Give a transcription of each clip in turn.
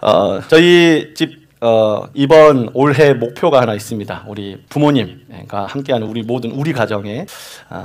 저희 집 이번 올해 목표가 하나 있습니다. 우리 부모님과 함께하는 우리 가정의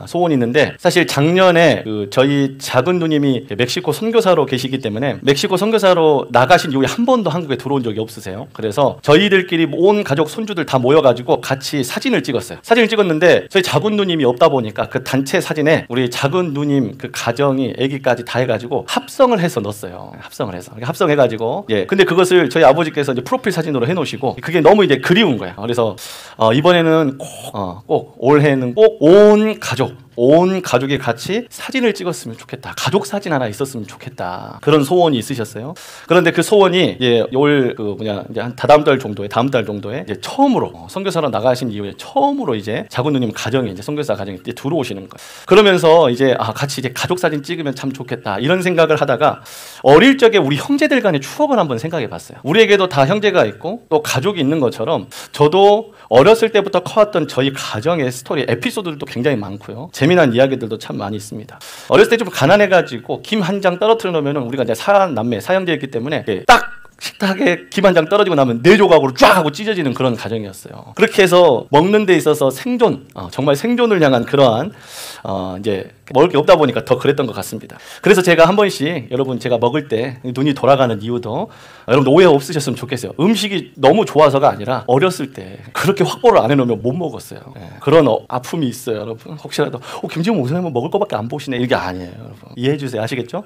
소원이 있는데, 사실 작년에 저희 작은 누님이 멕시코 선교사로 계시기 때문에 멕시코 선교사로 나가신 이후에 한 번도 한국에 들어온 적이 없으세요. 그래서 저희들끼리 온 가족 손주들 다 모여가지고 같이 사진을 찍었어요. 사진을 찍었는데 저희 작은 누님이 없다 보니까 그 단체 사진에 우리 작은 누님 그 가정이 아기까지 다 해가지고 합성을 해서 넣었어요. 합성해가지고 근데 그것을 저희 아버지께서 이제 프로필 사진으로 해놓으시고, 그게 너무 이제 그리운 거예요. 그래서 이번에는 꼭 올해는 꼭 온 가족이 같이 사진을 찍었으면 좋겠다. 가족 사진 하나 있었으면 좋겠다. 그런 소원이 있으셨어요. 그런데 그 소원이 이제 이제 한 다음 달 정도에 이제 처음으로 선교사로 나가신 이후에 처음으로 이제 작은 누님 가정에 이제 선교사 가정에 이제 들어오시는 거예요. 그러면서 이제 같이 이제 가족 사진 찍으면 참 좋겠다 이런 생각을 하다가 어릴 적에 우리 형제들 간의 추억을 한번 생각해 봤어요. 우리에게도 다 형제가 있고 또 가족이 있는 것처럼 저도 어렸을 때부터 커왔던 저희 가정의 스토리, 에피소드들도 굉장히 많고요. 재미난 이야기들도 참 많이 있습니다. 어렸을 때 좀 가난해가지고 김 한 장 떨어뜨려 놓으면 우리가 이제 사형제였기 때문에 딱 식탁에 김 한 장 떨어지고 나면 4조각으로 쫙 하고 찢어지는 그런 가정이었어요. 그렇게 해서 먹는 데 있어서 정말 생존을 향한 그러한 이제 먹을 게 없다 보니까 더 그랬던 것 같습니다. 그래서 제가 한 번씩 여러분 제가 먹을 때 눈이 돌아가는 이유도 여러분 오해 없으셨으면 좋겠어요. 음식이 너무 좋아서가 아니라 어렸을 때 그렇게 확보를 안 해놓으면 못 먹었어요. 그런 아픔이 있어요, 여러분. 혹시라도 김지훈 목사님은 먹을 거밖에 안 보시네, 이게 아니에요, 여러분. 이해해 주세요. 아시겠죠?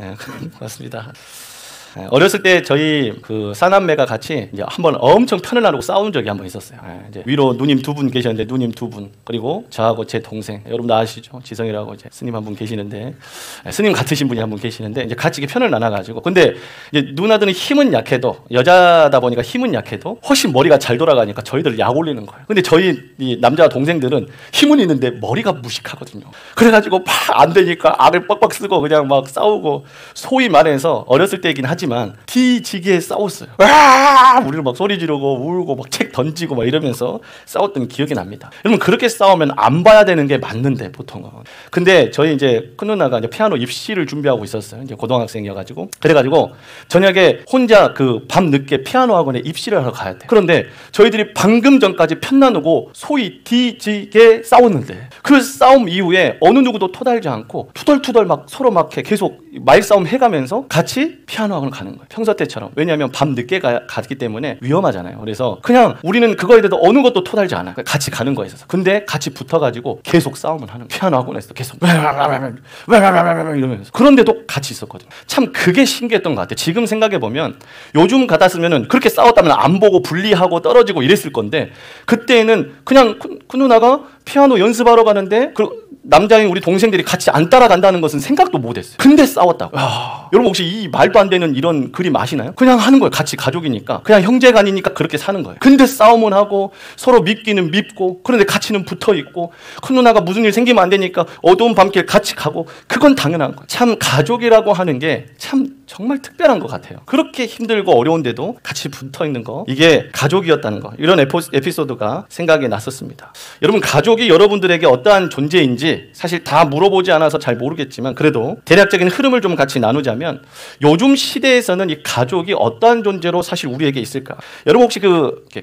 맞습니다. 어렸을 때 저희 그 사남매가 같이 이제 한번 엄청 편을 나누고 싸운 적이 한번 있었어요. 이제 위로 누님 2분 계셨는데 누님 2분, 그리고 저하고 제 동생, 여러분 다 아시죠? 지성이라고 이제 스님 한 분 계시는데, 스님 같으신 분이 한 분 계시는데 이제 같이 편을 나눠가지고, 근데 이제 누나들은 힘은 약해도, 여자다 보니까 힘은 약해도 훨씬 머리가 잘 돌아가니까 저희들 약 올리는 거예요. 근데 저희 이 남자 동생들은 힘은 있는데 머리가 무식하거든요. 그래가지고 막 안 되니까 악을 빡빡 쓰고 그냥 막 싸우고, 소위 말해서 어렸을 때이긴 하지만 뒤지게 싸웠어요. 우리를 막 소리 지르고 울고 막 책 던지고 막 이러면서 싸웠던 기억이 납니다. 여러분, 그렇게 싸우면 안 봐야 되는 게 맞는데 보통은. 근데 저희 이제 큰 누나가 이제 피아노 입시를 준비하고 있었어요. 이제 고등학생이어가지고. 그래가지고 저녁에 혼자 밤 늦게 피아노 학원에 입시를 하러 가야 돼. 그런데 저희들이 방금 전까지 편 나누고 소위 뒤지게 싸웠는데, 그 싸움 이후에 어느 누구도 토달지 않고 투덜투덜 막 서로 막 계속 말싸움 해가면서 같이 피아노 학원을 가는 거예요. 평소 때처럼. 왜냐하면 밤 늦게 가기 때문에 위험하잖아요. 그래서 그냥 우리는 그거에 대해서 어느 것도 토달지 않아요. 같이 가는 거에 있어서. 근데 같이 붙어가지고 계속 싸움을 하는 거예요. 피아노 학원에서 계속 이러면서. 그런데도 같이 있었거든요. 참 그게 신기했던 것 같아요. 지금 생각해보면 요즘 같았으면 그렇게 싸웠다면 안 보고 분리하고 떨어지고 이랬을 건데, 그때는 그냥 큰 누나가 피아노 연습하러 가는데 남자인 우리 동생들이 같이 안 따라간다는 것은 생각도 못했어요. 근데 싸웠다고. 여러분 혹시 이 말도 안 되는 이런 그림 아시나요? 그냥 하는 거예요. 같이 가족이니까, 그냥 형제간이니까 그렇게 사는 거예요. 근데 싸움은 하고 서로 밉기는 밉고, 그런데 같이는 붙어있고, 큰 누나가 무슨 일 생기면 안 되니까 어두운 밤길 같이 가고, 그건 당연한 거예요. 참 가족이라고 하는 게 참 정말 특별한 것 같아요. 그렇게 힘들고 어려운데도 같이 붙어있는 거, 이게 가족이었다는 거, 이런 에피소드가 생각이 났었습니다. 여러분, 가족이 여러분들에게 어떠한 존재인지 사실 다 물어보지 않아서 잘 모르겠지만, 그래도 대략적인 흐름을 좀 같이 나누자면, 요즘 시대에서는 이 가족이 어떠한 존재로 사실 우리에게 있을까? 여러분 혹시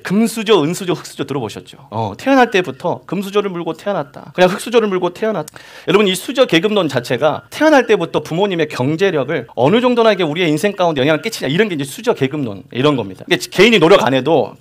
금수저, 은수저, 흙수저 들어보셨죠? 태어날 때부터 금수저를 물고 태어났다, 그냥 흙수저를 물고 태어났다. 여러분, 이 수저 계급론 자체가 태어날 때부터 부모님의 경제력을 어느 정도나 이게 우리의 인생 가운데 영향을 끼치냐, 이런 게 이제 수저 계급론, 이런 겁니다. 이게 개인이 노력 안 해도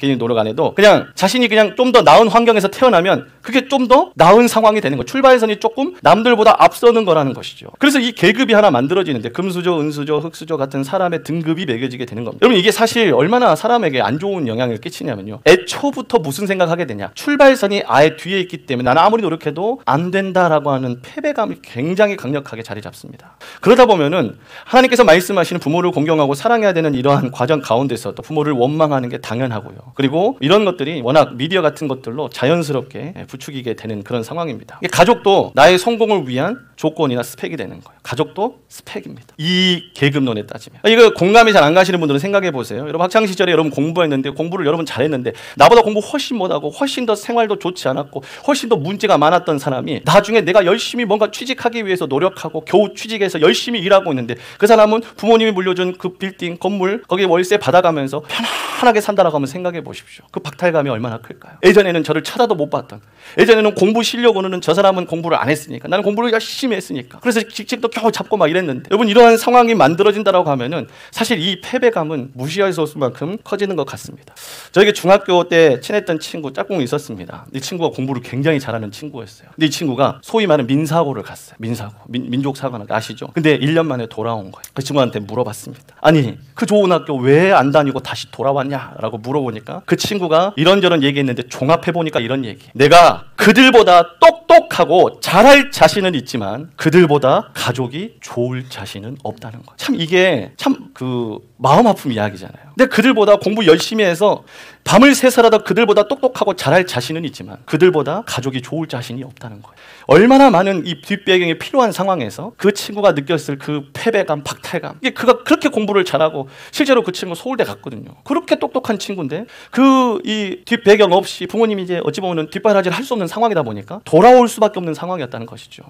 그냥 자신이 그냥 좀 더 나은 환경에서 태어나면 그게 좀 더 나은 상황이 되는 거예요. 출발선이 조금 남들보다 앞서는 거라는 것이죠. 그래서 이 계급이 하나 만들어지는데, 금수저, 은수저, 흙수저 같은 사람의 등급이 매겨지게 되는 겁니다. 여러분, 이게 사실 얼마나 사람에게 안 좋은 영향을 끼치냐면요, 애초부터 무슨 생각하게 되냐, 출발선이 아예 뒤에 있기 때문에 나는 아무리 노력해도 안 된다라고 하는 패배감이 굉장히 강력하게 자리 잡습니다. 그러다 보면은 하나님께서 말씀하시는 부모를 공경하고 사랑해야 되는 이러한 과정 가운데서 또 부모를 원망하는 게 당연하고요. 그리고 이런 것들이 워낙 미디어 같은 것들로 자연스럽게 부추기게 되는 그런 상황입니다. 가족도 나의 성공을 위한 조건이나 스펙이 되는 거예요. 가족도 스펙입니다. 이 계급론에 따지면. 이거 공감이 잘 안 가시는 분들은 생각해 보세요. 여러분 학창 시절에 여러분 공부했는데 공부를 여러분 잘했는데 나보다 공부 훨씬 못하고 훨씬 더 생활도 좋지 않았고 훨씬 더 문제가 많았던 사람이 나중에 내가 열심히 뭔가 취직하기 위해서 노력하고 겨우 취직해서 열심히 일하고 있는데 그 사람은 부모님이 물려준 그 빌딩 건물 거기에 월세 받아가면서 편안하게 산다라고 하면 생각해 보십시오. 그 박탈감이 얼마나 클까요? 예전에는 저를 쳐다도 못 봤던, 예전에는 공부 실력으로는 저 사람은 공부를 안 했으니까 나는 공부를 열심히 했으니까 그래서 직책도 겨우 잡고 막 이랬는데 여러분 이러한 상황이 만들어진다라고 하면은 사실 이 패배감은 무시할 수 없을 만큼 커지는 것 같습니다. 저에게 중학교 때 친했던 친구 짝꿍이 있었습니다. 이 친구가 공부를 굉장히 잘하는 친구였어요. 근데 이 친구가 소위 말하는 민사고를 갔어요. 민사고, 민족사관학 아시죠? 근데 1년 만에 돌아온 거예요. 그 친구한테 물어봤습니다. 아니 그 좋은 학교 왜 안 다니고 다시 돌아왔냐라고 물어보니까 그 친구가 이런저런 얘기했는데 종합해보니까 이런 얘기. 내가 그들보다 똑똑하고 잘할 자신은 있지만 그들보다 가족이 좋을 자신은 없다는 거예요. 참 이게 참 그 마음 아픈 이야기잖아요. 근데 그들보다 공부 열심히 해서 밤을 새서라도 그들보다 똑똑하고 잘할 자신은 있지만 그들보다 가족이 좋을 자신이 없다는 거예요. 얼마나 많은 이 뒷배경이 필요한 상황에서 그 친구가 느꼈을 그 패배감, 박탈감. 이게 그가 그렇게 공부를 잘하고 실제로 그 친구 서울대 갔거든요. 그렇게 똑똑한 친구인데 그 이 뒷배경 없이 부모님이 이제 어찌 보면 뒷바라지를 할 수 없는 상황이다 보니까 돌아올 수밖에 없는 상황이었다는 것이죠.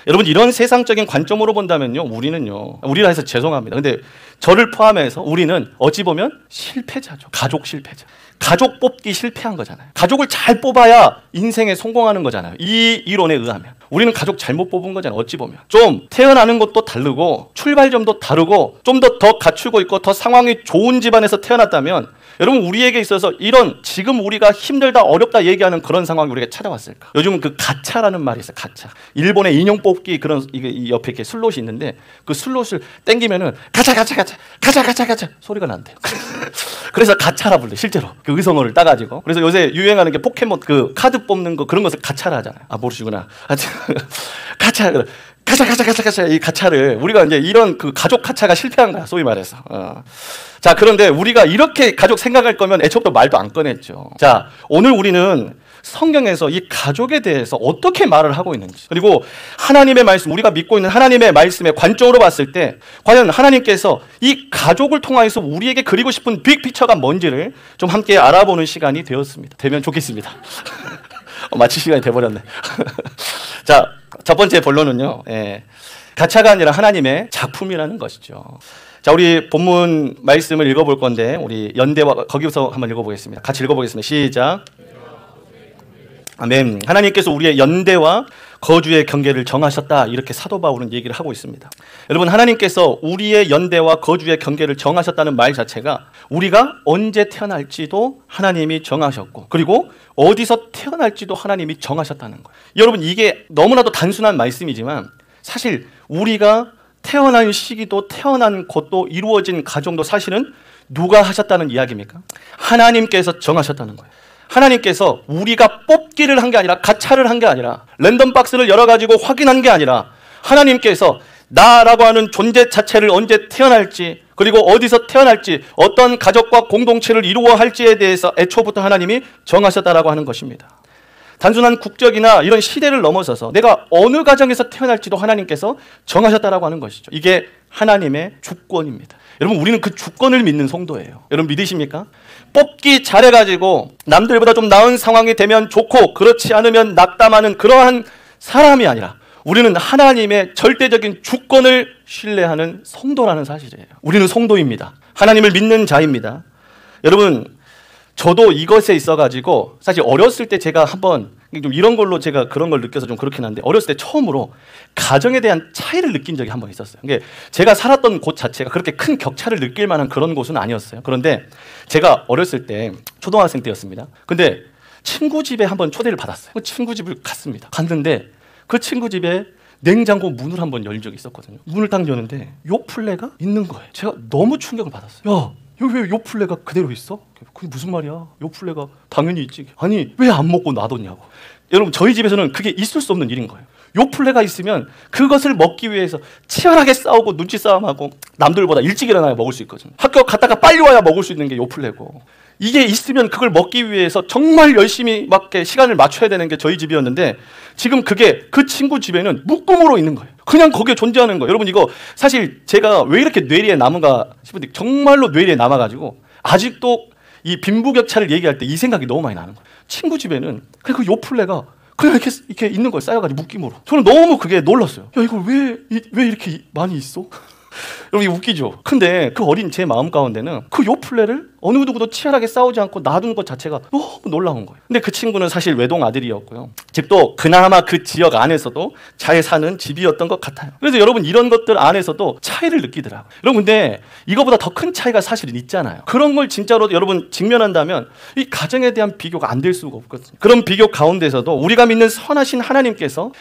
여러분 이런 세상적인 관점으로 본다면요, 우리라 해서 죄송합니다. 근데 저를 포함해서 우리는 어찌 보면 실패자죠. 가족 실패자. 가족 뽑기 실패한 거잖아요. 가족을 잘 뽑아야 인생에 성공하는 거잖아요. 이 이론에 의하면 우리는 가족 잘못 뽑은 거잖아요. 어찌 보면 좀 태어나는 것도 다르고 출발점도 다르고 좀 더 갖추고 있고 더 상황이 좋은 집안에서 태어났다면 여러분 우리에게 있어서 이런 지금 우리가 힘들다 어렵다 얘기하는 그런 상황이 우리가 찾아왔을까? 요즘은 그 가차라는 말이 있어요. 가차. 일본의 인형 뽑기 그런 이 옆에 이렇게 슬롯이 있는데 그 슬롯을 땡기면은 가차 소리가 난대요. 그래서 가차라 불러 실제로 그 의성어를 따가지고. 그래서 요새 유행하는 게 포켓몬 그 카드 뽑는 거 그런 것을 가차라 하잖아요. 아 모르시구나. 가차 이 가차를 우리가 이제 이런 그 가족 가차가 실패한 거야 소위 말해서. 자 그런데 우리가 이렇게 가족 생각할 거면 애초부터 말도 안 꺼냈죠. 자 오늘 우리는 성경에서 이 가족에 대해서 어떻게 말을 하고 있는지 그리고 하나님의 말씀 우리가 믿고 있는 하나님의 말씀의 관점으로 봤을 때 과연 하나님께서 이 가족을 통하여서 우리에게 그리고 싶은 빅피처가 뭔지를 좀 함께 알아보는 시간이 되면 좋겠습니다. 마치 시간이 돼버렸네. 자, 첫 번째 본론은요. 가차가 아니라 하나님의 작품이라는 것이죠. 자, 우리 본문 말씀을 읽어볼 건데 우리 연대와 거기서 한번 읽어보겠습니다. 같이 읽어보겠습니다. 시작. 아멘. 하나님께서 우리의 연대와 거주의 경계를 정하셨다. 이렇게 사도 바울은 얘기를 하고 있습니다. 여러분 하나님께서 우리의 연대와 거주의 경계를 정하셨다는 말 자체가 우리가 언제 태어날지도 하나님이 정하셨고 그리고 어디서 태어날지도 하나님이 정하셨다는 거예요. 여러분 이게 너무나도 단순한 말씀이지만 사실 우리가 태어난 시기도 태어난 곳도 이루어진 과정도 사실은 누가 하셨다는 이야기입니까? 하나님께서 정하셨다는 거예요. 하나님께서 우리가 뽑기를 한 게 아니라 가차를 한 게 아니라 랜덤 박스를 열어가지고 확인한 게 아니라 하나님께서 나라고 하는 존재 자체를 언제 태어날지 그리고 어디서 태어날지 어떤 가족과 공동체를 이루어 할지에 대해서 애초부터 하나님이 정하셨다라고 하는 것입니다. 단순한 국적이나 이런 시대를 넘어서서 내가 어느 가정에서 태어날지도 하나님께서 정하셨다라고 하는 것이죠. 이게 하나님의 주권입니다. 여러분 우리는 그 주권을 믿는 성도예요. 여러분 믿으십니까? 뽑기 잘해가지고 남들보다 좀 나은 상황이 되면 좋고 그렇지 않으면 낙담하는 그러한 사람이 아니라 우리는 하나님의 절대적인 주권을 신뢰하는 성도라는 사실이에요. 우리는 성도입니다. 하나님을 믿는 자입니다. 여러분 저도 이것에 있어가지고 사실 어렸을 때 제가 한번 좀 이런 걸로 제가 그런 걸 느껴서 좀 그렇긴 한데 어렸을 때 처음으로 가정에 대한 차이를 느낀 적이 한번 있었어요. 이게 제가 살았던 곳 자체가 그렇게 큰 격차를 느낄 만한 그런 곳은 아니었어요. 그런데 제가 어렸을 때 초등학생 때였습니다. 근데 친구 집에 한번 초대를 받았어요. 그 친구 집을 갔습니다. 갔는데 그 친구 집에 냉장고 문을 한번 열 적이 있었거든요. 문을 딱 여는데 요플레가 있는 거예요. 제가 너무 충격을 받았어요. 야, 여기 왜 요플레가 그대로 있어? 그게 무슨 말이야? 요플레가 당연히 있지. 아니 왜 안 먹고 놔뒀냐고. 여러분 저희 집에서는 그게 있을 수 없는 일인 거예요. 요플레가 있으면 그것을 먹기 위해서 치열하게 싸우고 눈치 싸움하고 남들보다 일찍 일어나야 먹을 수 있거든요. 학교 갔다가 빨리 와야 먹을 수 있는 게 요플레고, 이게 있으면 그걸 먹기 위해서 정말 열심히 막 시간을 맞춰야 되는 게 저희 집이었는데, 지금 그게 그 친구 집에는 묶음으로 있는 거예요. 그냥 거기에 존재하는 거예요. 여러분, 이거 사실 제가 왜 이렇게 뇌리에 남은가 싶은데 정말로 뇌리에 남아가지고 아직도 이 빈부격차를 얘기할 때 이 생각이 너무 많이 나는 거예요. 친구 집에는 그냥 그 요플레가 그냥 이렇게 있는 거예요. 쌓여가지고 묶임으로. 저는 너무 그게 놀랐어요. 야, 이걸 왜 이렇게 많이 있어? 여러분, 이게 웃기죠? 근데 그 어린 제 마음 가운데는 그 요플레를 어느 누구도 치열하게 싸우지 않고 놔둔 것 자체가 너무 놀라운 거예요. 근데 그 친구는 사실 외동 아들이었고요. 집도 그나마 그 지역 안에서도 잘 사는 집이었던 것 같아요. 그래서 여러분, 이런 것들 안에서도 차이를 느끼더라고요. 여러분, 근데 이거보다 더 큰 차이가 사실은 있잖아요. 그런 걸 진짜로 여러분 직면한다면 이 가정에 대한 비교가 안 될 수가 없거든요. 그런 비교 가운데서도 우리가 믿는 선하신 하나님께서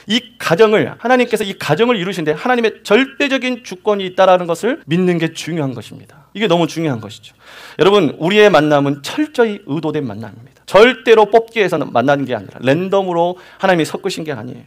하나님께서 이 가정을 이루신데 하나님의 절대적인 주권이 있다라는 것을 믿는 게 중요한 것입니다. 이게 너무 중요한 것이죠. 여러분, 우리의 만남은 철저히 의도된 만남입니다. 절대로 뽑기 위해서 만나는 게 아니라 랜덤으로 하나님이 섞으신 게 아니에요.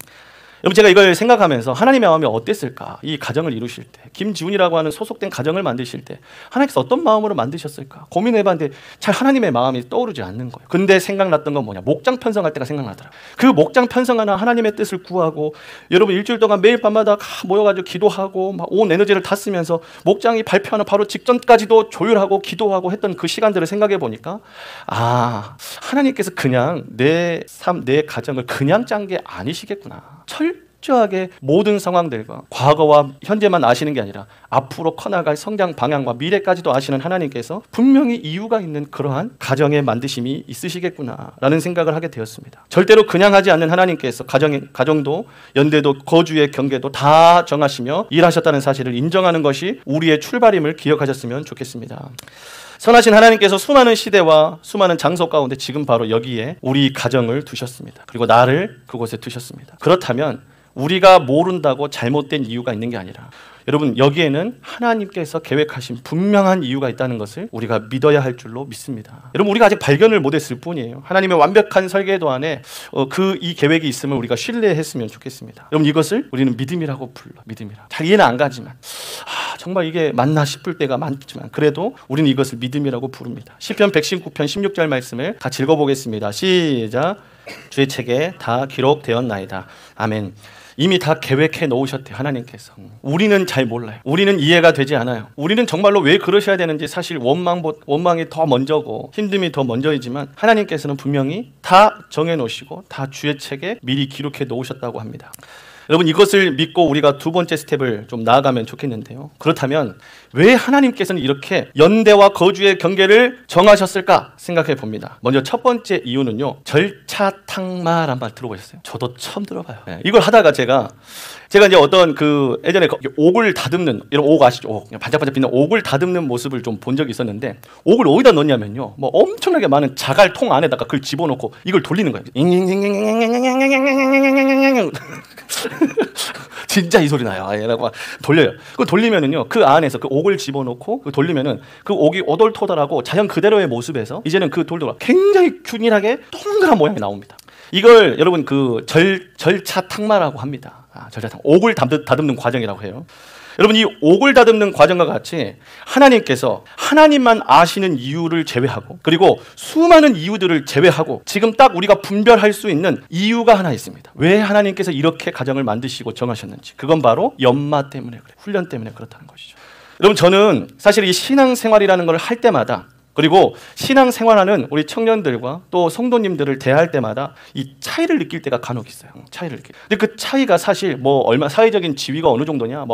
여러분, 제가 이걸 생각하면서 하나님의 마음이 어땠을까? 이 가정을 이루실 때, 김지훈이라고 하는 소속된 가정을 만드실 때 하나님께서 어떤 마음으로 만드셨을까? 고민해봤는데 잘 하나님의 마음이 떠오르지 않는 거예요. 근데 생각났던 건 뭐냐? 목장 편성할 때가 생각나더라고요. 그 목장 편성하는 하나님의 뜻을 구하고, 여러분 일주일 동안 매일 밤마다 모여가지고 기도하고 막 온 에너지를 다 쓰면서 목장이 발표하는 바로 직전까지도 조율하고 기도하고 했던 그 시간들을 생각해 보니까, 하나님께서 그냥 내 삶, 내 가정을 그냥 짠 게 아니시겠구나. 철저하게 모든 상황들과 과거와 현재만 아시는 게 아니라 앞으로 커나갈 성장 방향과 미래까지도 아시는 하나님께서 분명히 이유가 있는 그러한 가정의 만드심이 있으시겠구나라는 생각을 하게 되었습니다. 절대로 그냥 하지 않는 하나님께서 가정도 연대도 거주의 경계도 다 정하시며 일하셨다는 사실을 인정하는 것이 우리의 출발임을 기억하셨으면 좋겠습니다. 선하신 하나님께서 수많은 시대와 수많은 장소 가운데 지금 바로 여기에 우리 가정을 두셨습니다. 그리고 나를 그곳에 두셨습니다. 그렇다면 우리가 모른다고 잘못된 이유가 있는 게 아니라, 여러분, 여기에는 하나님께서 계획하신 분명한 이유가 있다는 것을 우리가 믿어야 할 줄로 믿습니다. 여러분, 우리가 아직 발견을 못했을 뿐이에요. 하나님의 완벽한 설계도 안에 이 계획이 있음을 우리가 신뢰했으면 좋겠습니다. 여러분, 이것을 우리는 믿음이라고 불러. 믿음이라. 잘 이해는 안 가지만, 정말 이게 맞나 싶을 때가 많지만 그래도 우리는 이것을 믿음이라고 부릅니다. 시편 119편 16절 말씀을 같이 읽어보겠습니다. 시작. 주의 책에 다 기록되었나이다. 아멘. 이미 다 계획해 놓으셨대요, 하나님께서. 우리는 잘 몰라요. 우리는 이해가 되지 않아요. 우리는 정말로 왜 그러셔야 되는지 사실 원망이 더 먼저고 힘듦이 더 먼저이지만 하나님께서는 분명히 다 정해 놓으시고 다 주의 책에 미리 기록해 놓으셨다고 합니다. 여러분, 이것을 믿고 우리가 두 번째 스텝을 좀 나아가면 좋겠는데요. 그렇다면 왜 하나님께서는 이렇게 연대와 거주의 경계를 정하셨을까 생각해 봅니다. 먼저 첫 번째 이유는요, 절차탕마란 말 들어보셨어요? 저도 처음 들어봐요. 이걸 하다가 제가 이제 어떤 예전에 옥을 다듬는, 이런 옥 아시죠? 옥, 반짝반짝 빛나는 옥을 다듬는 모습을 좀 본 적이 있었는데, 옥을 어디다 넣냐면요, 뭐 엄청나게 많은 자갈통 안에다가 그걸 집어넣고 이걸 돌리는 거예요. 진짜 이 소리 나요. 라고 돌려요. 그거 돌리면은요, 그 안에서 그 옥을 집어넣고 돌리면은 그 옥이 오돌토돌하고 자연 그대로의 모습에서 이제는 그 돌도가 굉장히 균일하게 동그란 모양이 나옵니다. 이걸 여러분 절차탕마라고 합니다. 옥을 다듬는 과정이라고 해요. 여러분, 이 옥을 다듬는 과정과 같이 하나님께서 하나님만 아시는 이유를 제외하고, 그리고 수많은 이유들을 제외하고 지금 딱 우리가 분별할 수 있는 이유가 하나 있습니다. 왜 하나님께서 이렇게 가정을 만드시고 정하셨는지. 그건 바로 연마 때문에 그래요. 훈련 때문에 그렇다는 것이죠. 여러분, 저는 사실 이 신앙생활이라는 걸 할 때마다, 그리고 신앙생활하는 우리 청년들과 또 성도님들을 대할 때마다 이 차이를 느낄 때가 간혹 있어요. 차이를 느끼. 근데 그 차이가 사실 얼마 사회적인 지위가 어느 정도냐,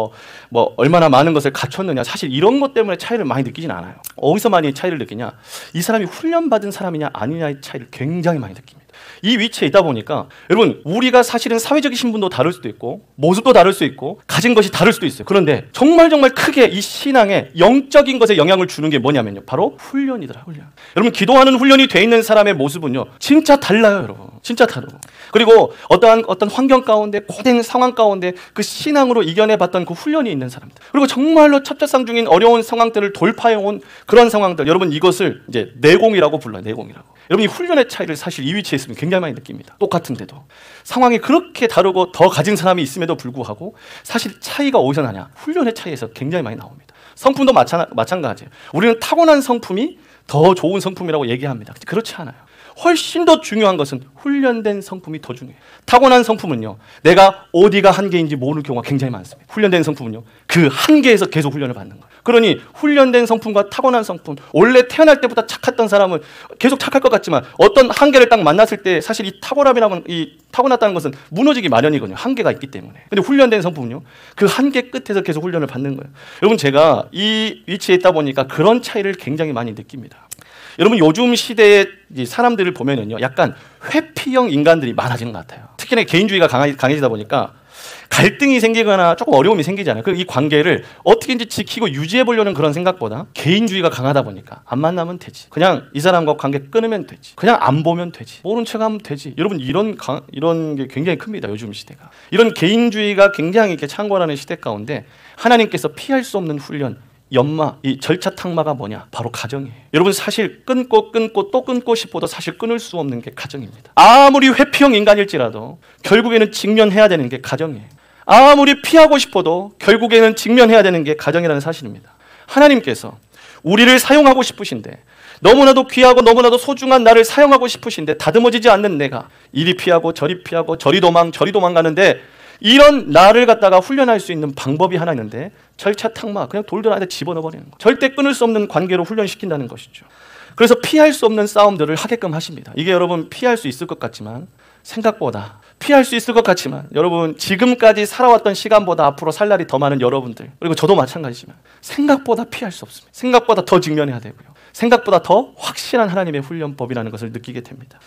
얼마나 많은 것을 갖췄느냐, 사실 이런 것 때문에 차이를 많이 느끼진 않아요. 어디서 많이 차이를 느끼냐? 이 사람이 훈련받은 사람이냐 아니냐의 차이를 굉장히 많이 느낍니다. 이 위치에 있다 보니까 여러분, 우리가 사실은 사회적인 신분도 다를 수도 있고 모습도 다를 수 있고 가진 것이 다를 수도 있어요. 그런데 정말 크게 이 신앙에 영적인 것에 영향을 주는 게 뭐냐면요, 바로 훈련이더라. 훈련. 여러분, 기도하는 훈련이 돼 있는 사람의 모습은요 진짜 달라요. 여러분, 진짜 다르고. 그리고 어떤 환경 가운데, 고된 상황 가운데 그 신앙으로 이겨내봤던 그 훈련이 있는 사람들, 그리고 정말로 첩자상 중인 어려운 상황들을 돌파해온 그런 상황들, 여러분, 이것을 이제 내공이라고 불러요. 내공이라고. 여러분, 이 훈련의 차이를 사실 이 위치에 있으면 굉장히 많이 느낍니다. 똑같은데도 상황이 그렇게 다르고 더 가진 사람이 있음에도 불구하고 사실 차이가 어디서 나냐? 훈련의 차이에서 굉장히 많이 나옵니다. 성품도 마찬가지예요. 우리는 타고난 성품이 더 좋은 성품이라고 얘기합니다. 그렇지 않아요. 훨씬 더 중요한 것은 훈련된 성품이 더 중요해요. 타고난 성품은요, 내가 어디가 한계인지 모르는 경우가 굉장히 많습니다. 훈련된 성품은요, 그 한계에서 계속 훈련을 받는 거예요. 그러니 훈련된 성품과 타고난 성품, 원래 태어날 때부터 착했던 사람은 계속 착할 것 같지만 어떤 한계를 딱 만났을 때 사실 이 탁월함이라는, 이 타고났다는 것은 무너지기 마련이거든요. 한계가 있기 때문에. 근데 훈련된 성품은요, 그 한계 끝에서 계속 훈련을 받는 거예요. 여러분, 제가 이 위치에 있다 보니까 그런 차이를 굉장히 많이 느낍니다. 여러분, 요즘 시대의 사람들을 보면은요, 약간 회피형 인간들이 많아지는 것 같아요. 특히나 개인주의가 강해지다 보니까 갈등이 생기거나 조금 어려움이 생기잖아요. 이 관계를 어떻게든지 지키고 유지해 보려는 그런 생각보다 개인주의가 강하다 보니까 안 만나면 되지, 그냥 이 사람과 관계 끊으면 되지, 그냥 안 보면 되지, 모른 척하면 되지. 여러분, 이런 게 굉장히 큽니다. 요즘 시대가 이런 개인주의가 굉장히 이렇게 창궐하는 시대 가운데 하나님께서 피할 수 없는 훈련, 연마, 이 절차 탕마가 뭐냐? 바로 가정이에요. 여러분, 사실 끊고 또 끊고 싶어도 사실 끊을 수 없는 게 가정입니다. 아무리 회피형 인간일지라도 결국에는 직면해야 되는 게 가정이에요. 아무리 피하고 싶어도 결국에는 직면해야 되는 게 가정이라는 사실입니다. 하나님께서 우리를 사용하고 싶으신데, 너무나도 귀하고 너무나도 소중한 나를 사용하고 싶으신데 다듬어지지 않는 내가 이리 피하고 저리 피하고 저리 도망가는데, 이런 나를 갖다가 훈련할 수 있는 방법이 하나 있는데, 절차 탕마, 그냥 돌들 안에 집어넣어버리는 거. 절대 끊을 수 없는 관계로 훈련시킨다는 것이죠. 그래서 피할 수 없는 싸움들을 하게끔 하십니다. 이게 여러분, 피할 수 있을 것 같지만 생각보다, 피할 수 있을 것 같지만 여러분, 지금까지 살아왔던 시간보다 앞으로 살 날이 더 많은 여러분들, 그리고 저도 마찬가지지만 생각보다 피할 수 없습니다. 생각보다 더 직면해야 되고요, 생각보다 더 확실한 하나님의 훈련법이라는 것을 느끼게 됩니다.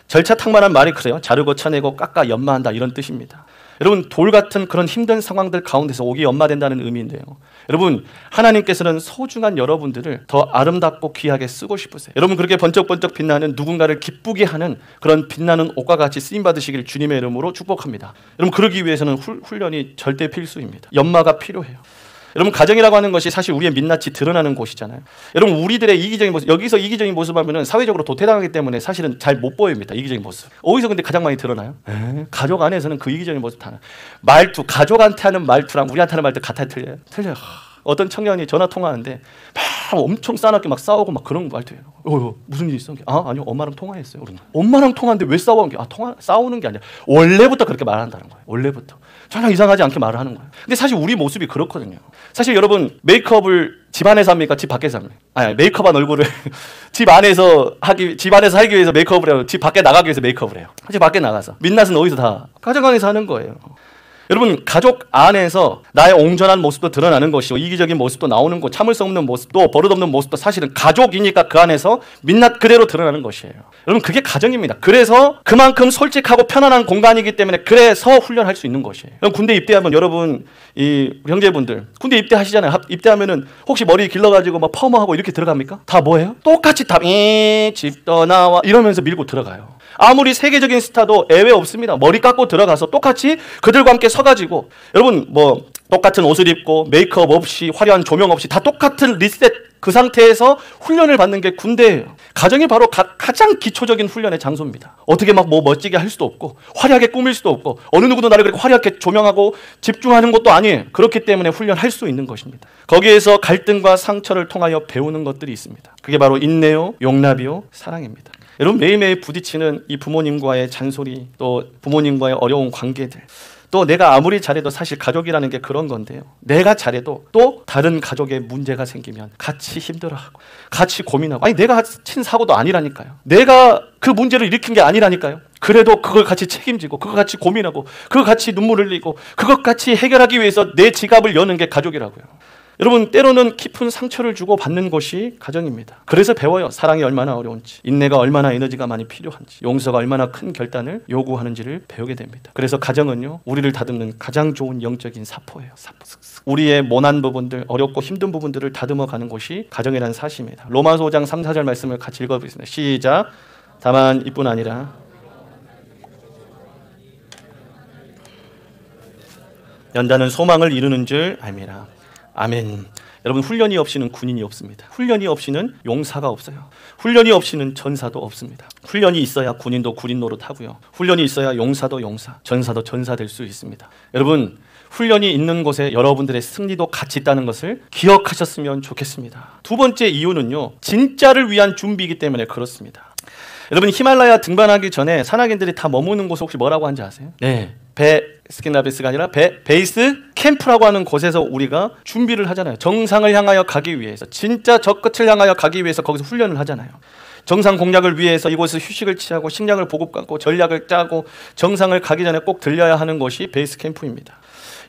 절차 탕마란 말이 그래요. 자르고 쳐내고 깎아 연마한다, 이런 뜻입니다. 여러분, 돌 같은 그런 힘든 상황들 가운데서 옥이 연마된다는 의미인데요, 여러분, 하나님께서는 소중한 여러분들을 더 아름답고 귀하게 쓰고 싶으세요. 여러분, 그렇게 번쩍번쩍 빛나는, 누군가를 기쁘게 하는 그런 빛나는 옥과 같이 쓰임받으시길 주님의 이름으로 축복합니다. 여러분, 그러기 위해서는 훈련이 절대 필수입니다. 연마가 필요해요. 여러분, 가정이라고 하는 것이 사실 우리의 민낯이 드러나는 곳이잖아요. 여러분, 우리들의 이기적인 모습, 여기서 이기적인 모습 하면은 사회적으로 도태당하기 때문에 사실은 잘 못 보입니다. 이기적인 모습. 어디서 근데 가장 많이 드러나요? 가족 안에서는 그 이기적인 모습 다. 말투, 가족한테 하는 말투랑 우리한테 하는 말투 같아요, 틀려요? 틀려요. 어떤 청년이 전화 통화하는데 막 엄청 싸납게 막 싸우고 막 그런 말투예요. 무슨 일 있어? 아니요, 엄마랑 통화했어요. 그런 거. 엄마랑 통화하는데 왜 싸우는 게? 싸우는 게 아니라 원래부터 그렇게 말한다는 거예요. 원래부터 전혀 이상하지 않게 말을 하는 거예요. 근데 사실 우리 모습이 그렇거든요. 사실 여러분, 메이크업을 집 안에서 합니까? 집 밖에서 합니까? 메이크업한 얼굴을 집 안에서 살기 위해서 메이크업을 해요? 집 밖에 나가기 위해서 메이크업을 해요? 집 밖에 나가서. 민낯은 어디서 다? 가정 안에서 하는 거예요. 여러분, 가족 안에서 나의 옹졸한 모습도 드러나는 것이고, 이기적인 모습도 나오는 것, 참을 수 없는 모습도, 버릇없는 모습도 사실은 가족이니까 그 안에서 민낯 그대로 드러나는 것이에요. 여러분, 그게 가정입니다. 그래서 그만큼 솔직하고 편안한 공간이기 때문에 그래서 훈련할 수 있는 것이에요. 그럼 군대 입대하면 여러분, 우리 형제분들 군대 입대하시잖아요. 입대하면은 혹시 머리 길러가지고 막 퍼머하고 이렇게 들어갑니까? 다 뭐예요? 똑같이 다 집 떠나와 이러면서 밀고 들어가요. 아무리 세계적인 스타도 예외 없습니다. 머리 깎고 들어가서 똑같이 그들과 함께 서가지고, 여러분, 뭐 똑같은 옷을 입고 메이크업 없이 화려한 조명 없이 다 똑같은 리셋, 그 상태에서 훈련을 받는 게 군대예요. 가정이 바로 가장 기초적인 훈련의 장소입니다. 어떻게 막 뭐 멋지게 할 수도 없고 화려하게 꾸밀 수도 없고 어느 누구도 나를 그렇게 화려하게 조명하고 집중하는 것도 아니에요. 그렇기 때문에 훈련할 수 있는 것입니다. 거기에서 갈등과 상처를 통하여 배우는 것들이 있습니다. 그게 바로 인내요, 용납이요, 사랑입니다. 여러분, 매일매일 부딪히는 이 부모님과의 잔소리, 또 부모님과의 어려운 관계들, 또 내가 아무리 잘해도 사실 가족이라는 게 그런 건데요, 내가 잘해도 또 다른 가족에 문제가 생기면 같이 힘들어하고 같이 고민하고, 내가 친 사고도 아니라니까요, 내가 그 문제를 일으킨 게 아니라니까요, 그래도 그걸 같이 책임지고 그걸 같이 고민하고 그걸 같이 눈물 흘리고 그것 같이 해결하기 위해서 내 지갑을 여는 게 가족이라고요. 여러분, 때로는 깊은 상처를 주고 받는 것이 가정입니다. 그래서 배워요. 사랑이 얼마나 어려운지, 인내가 얼마나 에너지가 많이 필요한지, 용서가 얼마나 큰 결단을 요구하는지를 배우게 됩니다. 그래서 가정은요, 우리를 다듬는 가장 좋은 영적인 사포예요. 사포. 우리의 모난 부분들, 어렵고 힘든 부분들을 다듬어가는 것이 가정이라는 사실입니다. 로마서 5장 3, 4절 말씀을 같이 읽어보겠습니다. 시작. 다만 이뿐 아니라 연단은 소망을 이루는 줄 알미라. 아멘. 여러분, 훈련이 없이는 군인이 없습니다. 훈련이 없이는 용사가 없어요. 훈련이 없이는 전사도 없습니다. 훈련이 있어야 군인도 군인 노릇하고요. 훈련이 있어야 용사도 용사, 전사도 전사 될 수 있습니다. 여러분, 훈련이 있는 곳에 여러분들의 승리도 같이 있다는 것을 기억하셨으면 좋겠습니다. 두 번째 이유는요, 진짜를 위한 준비이기 때문에 그렇습니다. 여러분, 히말라야 등반하기 전에 산악인들이 다 머무는 곳을 혹시 뭐라고 하는지 아세요? 네, 스킨라베스가 아니라 베이스 캠프라고 하는 곳에서 우리가 준비를 하잖아요. 정상을 향하여 가기 위해서, 진짜 저 끝을 향하여 가기 위해서 거기서 훈련을 하잖아요. 정상 공략을 위해서 이곳에서 휴식을 취하고 식량을 보급받고 전략을 짜고 정상을 가기 전에 꼭 들려야 하는 것이 베이스 캠프입니다.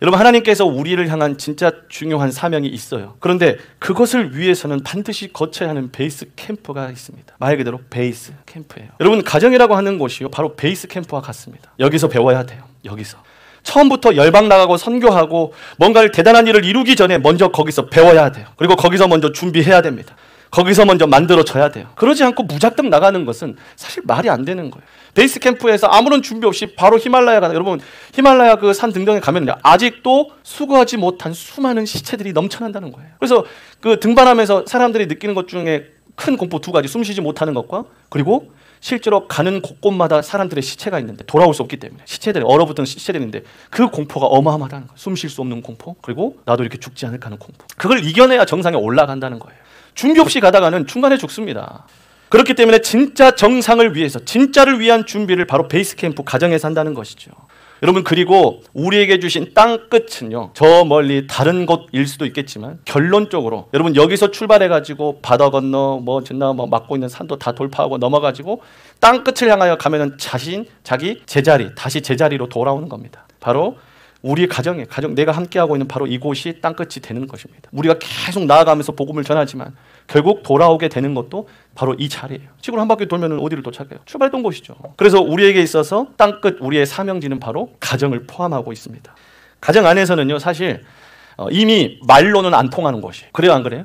여러분, 하나님께서 우리를 향한 진짜 중요한 사명이 있어요. 그런데 그것을 위해서는 반드시 거쳐야 하는 베이스 캠프가 있습니다. 말 그대로 베이스 캠프예요. 여러분, 가정이라고 하는 곳이요, 바로 베이스 캠프와 같습니다. 여기서 배워야 돼요. 여기서 처음부터 열방 나가고 선교하고 뭔가를 대단한 일을 이루기 전에 먼저 거기서 배워야 돼요. 그리고 거기서 먼저 준비해야 됩니다. 거기서 먼저 만들어져야 돼요. 그러지 않고 무작정 나가는 것은 사실 말이 안 되는 거예요. 베이스 캠프에서 아무런 준비 없이 바로 히말라야 가는, 여러분, 히말라야 그 산 등등에 가면 아직도 수거하지 못한 수많은 시체들이 넘쳐난다는 거예요. 그래서 그 등반하면서 사람들이 느끼는 것 중에 큰 공포 두 가지, 숨쉬지 못하는 것과, 그리고 실제로 가는 곳곳마다 사람들의 시체가 있는데 돌아올 수 없기 때문에, 시체들이 얼어붙은 시체들인데 그 공포가 어마어마하다는 거예요. 숨 쉴 수 없는 공포, 그리고 나도 이렇게 죽지 않을까 하는 공포. 그걸 이겨내야 정상에 올라간다는 거예요. 준비 없이 가다가는 중간에 죽습니다. 그렇기 때문에 진짜 정상을 위해서, 진짜를 위한 준비를 바로 베이스 캠프 가정에서 한다는 것이죠. 여러분, 그리고 우리에게 주신 땅 끝은요, 저 멀리 다른 곳일 수도 있겠지만 결론적으로 여러분, 여기서 출발해가지고 바다 건너 막고 있는 산도 다 돌파하고 넘어가지고 땅 끝을 향하여 가면은 자기 제자리, 다시 제자리로 돌아오는 겁니다. 바로 우리 가정, 내가 함께하고 있는 바로 이곳이 땅끝이 되는 것입니다. 우리가 계속 나아가면서 복음을 전하지만 결국 돌아오게 되는 것도 바로 이 자리예요. 지구를 한 바퀴 돌면 어디를 도착해요? 출발했던 곳이죠. 그래서 우리에게 있어서 땅끝, 우리의 사명지는 바로 가정을 포함하고 있습니다. 가정 안에서는요, 사실 이미 말로는 안 통하는 것이. 그래요, 안 그래요?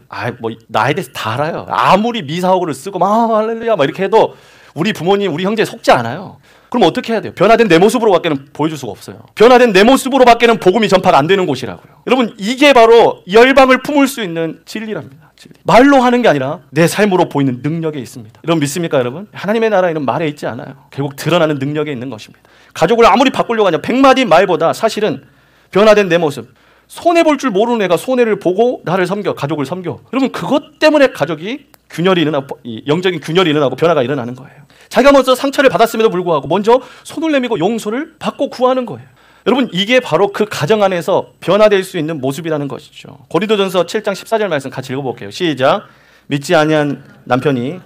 나에 대해서 다 알아요. 아무리 미사오그를 쓰고 할렐루야 이렇게 해도 우리 부모님, 우리 형제 속지 않아요. 그럼 어떻게 해야 돼요? 변화된 내 모습으로밖에는 보여줄 수가 없어요. 변화된 내 모습으로밖에는 복음이 전파가 안 되는 곳이라고요. 여러분, 이게 바로 열방을 품을 수 있는 진리랍니다. 진리. 말로 하는 게 아니라 내 삶으로 보이는 능력에 있습니다. 여러분, 믿습니까, 여러분? 하나님의 나라에는 말에 있지 않아요. 결국 드러나는 능력에 있는 것입니다. 가족을 아무리 바꾸려고 하냐, 100마디 말보다 사실은 변화된 내 모습, 손해볼 줄 모르는 애가 손해를 보고 나를 섬겨, 가족을 섬겨. 여러분, 그것 때문에 가족이 균열이 일어나고, 영적인 균열이 일어나고 변화가 일어나는 거예요. 자기가 먼저 상처를 받았음에도 불구하고 먼저 손을 내밀고 용서를 받고 구하는 거예요. 여러분, 이게 바로 그 가정 안에서 변화될 수 있는 모습이라는 것이죠. 고린도전서 7장 14절 말씀 같이 읽어볼게요. 시작. 믿지 아니한 남편이,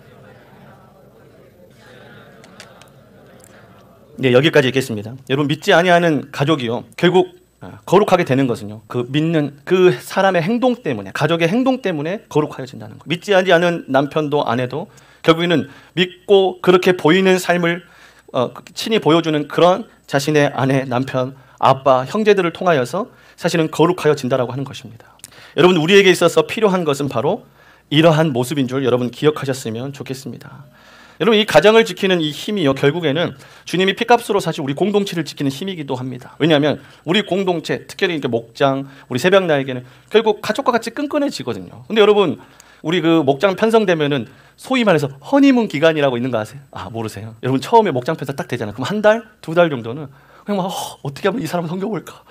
네, 여기까지 읽겠습니다. 여러분, 믿지 아니하는 가족이요, 결국 거룩하게 되는 것은요, 그 믿는 그 사람의 행동 때문에, 가족의 행동 때문에 거룩하여진다는 거예요. 믿지 아니하는 남편도 아내도 결국에는 믿고 그렇게 보이는 삶을 친히 보여주는 그런 자신의 아내, 남편, 아빠, 형제들을 통하여서 사실은 거룩하여진다라고 하는 것입니다. 여러분, 우리에게 있어서 필요한 것은 바로 이러한 모습인 줄 여러분 기억하셨으면 좋겠습니다. 여러분, 이 가정을 지키는 이 힘이요, 결국에는 주님이 피값으로 사실 우리 공동체를 지키는 힘이기도 합니다. 왜냐하면 우리 공동체, 특별히 이렇게 목장, 우리 새벽 나에게는 결국 가족과 같이 끈끈해지거든요. 근데 여러분, 우리 그 목장 편성되면은 소위 말해서 허니문 기간이라고 있는 거 아세요? 모르세요? 여러분, 처음에 목장 편성 딱 되잖아요. 그럼 한 달, 두 달 정도는 그냥 어떻게 하면 이 사람을 섬겨볼까?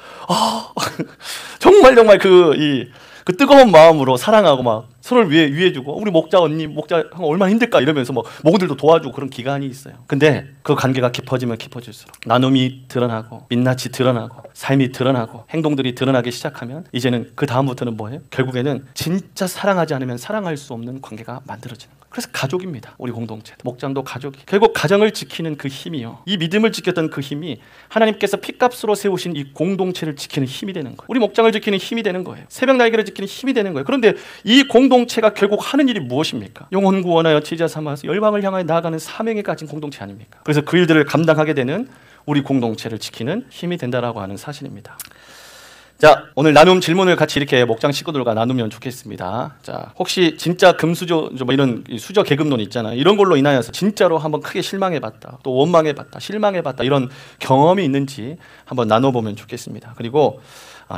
정말 그 뜨거운 마음으로 사랑하고 막 서로를 위해주고, 우리 목자 언니, 목자 얼마나 힘들까 이러면서 뭐 목원들도 도와주고 그런 기간이 있어요. 근데 그 관계가 깊어지면 깊어질수록 나눔이 드러나고 민낯이 드러나고 삶이 드러나고 행동들이 드러나기 시작하면 이제는 그 다음부터는 뭐예요? 결국에는 진짜 사랑하지 않으면 사랑할 수 없는 관계가 만들어지는 거예요. 그래서 가족입니다. 우리 공동체, 목장도 가족이. 결국 가정을 지키는 그 힘이요, 이 믿음을 지켰던 그 힘이 하나님께서 피값으로 세우신 이 공동체를 지키는 힘이 되는 거예요. 우리 목장을 지키는 힘이 되는 거예요. 새벽 날개를 지키는 힘이 되는 거예요. 그런데 이 공동체가 결국 하는 일이 무엇입니까? 영혼 구원하여 제자 삼아서 열방을 향하여 나아가는 사명에 가진 공동체 아닙니까? 그래서 그 일들을 감당하게 되는 우리 공동체를 지키는 힘이 된다라고 하는 사실입니다. 자, 오늘 나눔 질문을 같이 이렇게 목장 식구들과 나누면 좋겠습니다. 자, 혹시 진짜 금수저 뭐 이런 수저 계급론 있잖아요. 이런 걸로 인하여서 진짜로 한번 크게 실망해봤다, 또 원망해봤다, 실망해봤다 이런 경험이 있는지 한번 나눠보면 좋겠습니다. 그리고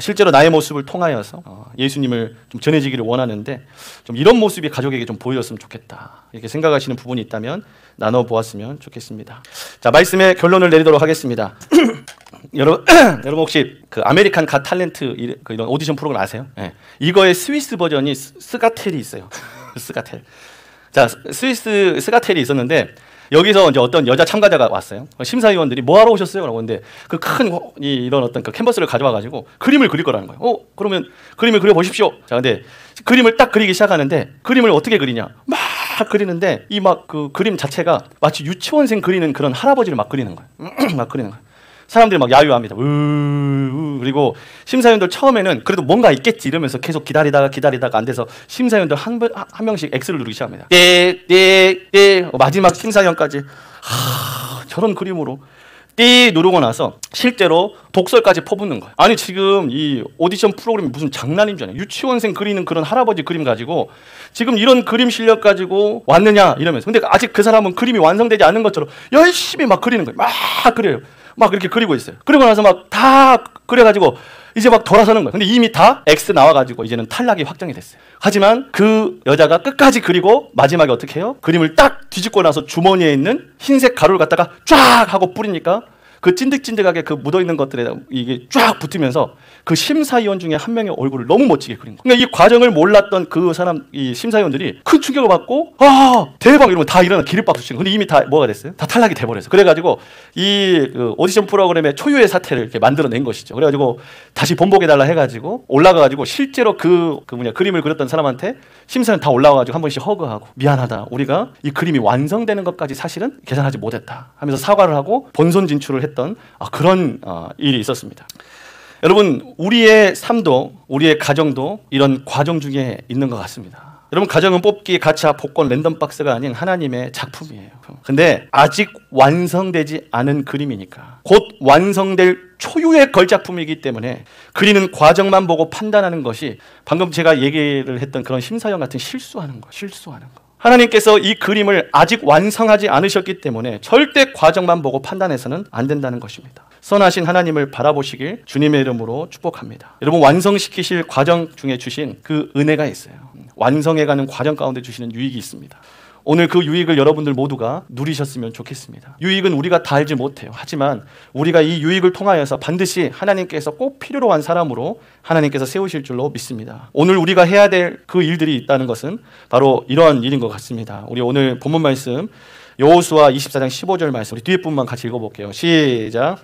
실제로 나의 모습을 통하여서 예수님을 좀 전해지기를 원하는데 좀 이런 모습이 가족에게 좀 보여줬으면 좋겠다 이렇게 생각하시는 부분이 있다면 나눠보았으면 좋겠습니다. 자, 말씀의 결론을 내리도록 하겠습니다. 여러분 혹시 그 아메리칸 갓 탤런트 이런 오디션 프로그램 아세요? 네. 이거의 스위스 버전이 스가텔이 있어요. 스가텔. 자, 스위스 스가텔이 있었는데 여기서 이제 어떤 여자 참가자가 왔어요. 심사위원들이 뭐 하러 오셨어요? 라고 하는데 그 큰 이런 어떤 그 캔버스를 가져와 가지고 그림을 그릴 거라는 거예요. 그러면 그림을 그려 보십시오. 자, 근데 그림을 딱 그리기 시작하는데 그림을 어떻게 그리냐? 막 그리는데 이 막 그 그림 자체가 마치 유치원생 그리는 그런 할아버지를 막 그리는 거예요. 막 그리는 거예요. 사람들이 막 야유합니다. 그리고 심사위원들 처음에는 그래도 뭔가 있겠지 이러면서 계속 기다리다가 안 돼서 심사위원들 한 명씩 X를 누르기 시작합니다. 마지막 심사위원까지 저런 그림으로 띠 누르고 나서 실제로 독설까지 퍼붓는 거예요. 아니 지금 이 오디션 프로그램이 무슨 장난인 줄 아냐. 유치원생 그리는 그런 할아버지 그림 가지고 지금 이런 그림 실력 가지고 왔느냐 이러면서. 근데 아직 그 사람은 그림이 완성되지 않은 것처럼 열심히 막 그리는 거예요. 막 그려요. 막 이렇게 그리고 있어요. 그리고 나서 막 다 그려가지고 이제 막 돌아서는 거예요. 근데 이미 다 X 나와가지고 이제는 탈락이 확정이 됐어요. 하지만 그 여자가 끝까지 그리고 마지막에 어떻게 해요? 그림을 딱 뒤집고 나서 주머니에 있는 흰색 가루를 갖다가 쫙 하고 뿌리니까 그 찐득찐득하게 그 묻어있는 것들에 이게 쫙 붙으면서 그 심사위원 중에 한 명의 얼굴을 너무 멋지게 그린 거예요. 그러니까 이 과정을 몰랐던 그 사람, 이 심사위원들이 큰 충격을 받고 대박 이러면 다 일어나 기립박수 치는. 근데 이미 다 뭐가 됐어요? 다 탈락이 돼버렸어요. 그래가지고 이 그 오디션 프로그램의 초유의 사태를 이렇게 만들어낸 것이죠. 그래가지고 다시 본보기해달라 해가지고 올라가가지고 실제로 그림을 그렸던 사람한테 심사위원 다 올라와가지고 한 번씩 허그하고 미안하다. 우리가 이 그림이 완성되는 것까지 사실은 계산하지 못했다 하면서 사과를 하고 본선 진출을 했던 그런 일이 있었습니다. 여러분, 우리의 삶도 우리의 가정도 이런 과정 중에 있는 것 같습니다. 여러분, 가정은 뽑기, 가챠, 복권, 랜덤박스가 아닌 하나님의 작품이에요. 근데 아직 완성되지 않은 그림이니까 곧 완성될 초유의 걸작품이기 때문에 그리는 과정만 보고 판단하는 것이 방금 제가 얘기를 했던 그런 심사위원 같은 실수하는 거. 하나님께서 이 그림을 아직 완성하지 않으셨기 때문에 절대 과정만 보고 판단해서는 안 된다는 것입니다. 선하신 하나님을 바라보시길 주님의 이름으로 축복합니다. 여러분, 완성시키실 과정 중에 주신 그 은혜가 있어요. 완성해가는 과정 가운데 주시는 유익이 있습니다. 오늘 그 유익을 여러분들 모두가 누리셨으면 좋겠습니다. 유익은 우리가 다 알지 못해요. 하지만 우리가 이 유익을 통하여서 반드시 하나님께서 꼭 필요로 한 사람으로 하나님께서 세우실 줄로 믿습니다. 오늘 우리가 해야 될 그 일들이 있다는 것은 바로 이러한 일인 것 같습니다. 우리 오늘 본문 말씀 여호수아 24장 15절 말씀 우리 뒤에 부분만 같이 읽어볼게요. 시작.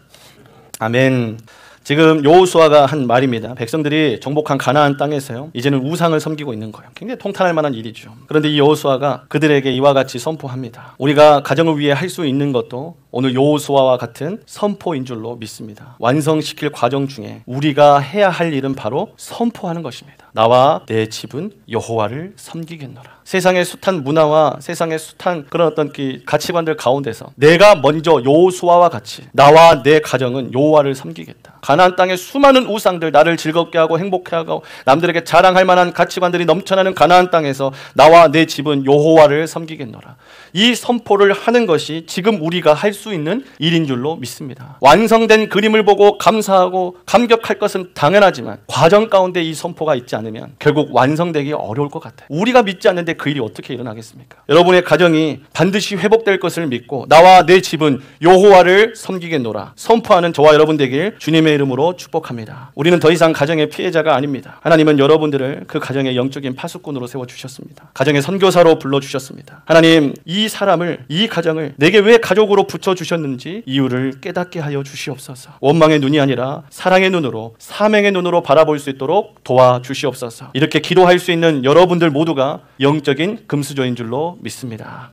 아멘. 지금 여호수아가 한 말입니다. 백성들이 정복한 가나안 땅에서요, 이제는 우상을 섬기고 있는 거예요. 굉장히 통탄할 만한 일이죠. 그런데 이 여호수아가 그들에게 이와 같이 선포합니다. 우리가 가정을 위해 할 수 있는 것도 오늘 여호수아와 같은 선포인 줄로 믿습니다. 완성시킬 과정 중에 우리가 해야 할 일은 바로 선포하는 것입니다. 나와 내 집은 여호와를 섬기겠노라. 세상의 숱한 문화와 세상의 숱한 그런 어떤 가치관들 가운데서 내가 먼저 여호수아와 같이 나와 내 가정은 여호와를 섬기겠다. 가나안 땅의 수많은 우상들, 나를 즐겁게 하고 행복해 하고 남들에게 자랑할 만한 가치관들이 넘쳐나는 가나안 땅에서 나와 내 집은 여호와를 섬기겠노라. 이 선포를 하는 것이 지금 우리가 할 수 있는 일인 줄로 믿습니다. 완성된 그림을 보고 감사하고 감격할 것은 당연하지만 과정 가운데 이 선포가 있지 않으면 결국 완성되기 어려울 것 같아요. 우리가 믿지 않는데 그 일이 어떻게 일어나겠습니까? 여러분의 가정이 반드시 회복될 것을 믿고 나와 내 집은 여호와를 섬기겠노라 선포하는 저와 여러분 되길 주님의 이름으로 축복합니다. 우리는 더 이상 가정의 피해자가 아닙니다. 하나님은 여러분들을 그 가정의 영적인 파수꾼으로 세워주셨습니다. 가정의 선교사로 불러주셨습니다. 하나님, 이 사람을, 이 가정을 내게 왜 가족으로 붙여주셨는지 이유를 깨닫게 하여 주시옵소서. 원망의 눈이 아니라 사랑의 눈으로, 사명의 눈으로 바라볼 수 있도록 도와주시옵소서. 이렇게 기도할 수 있는 여러분들 모두가 영적인 금수저인 줄로 믿습니다.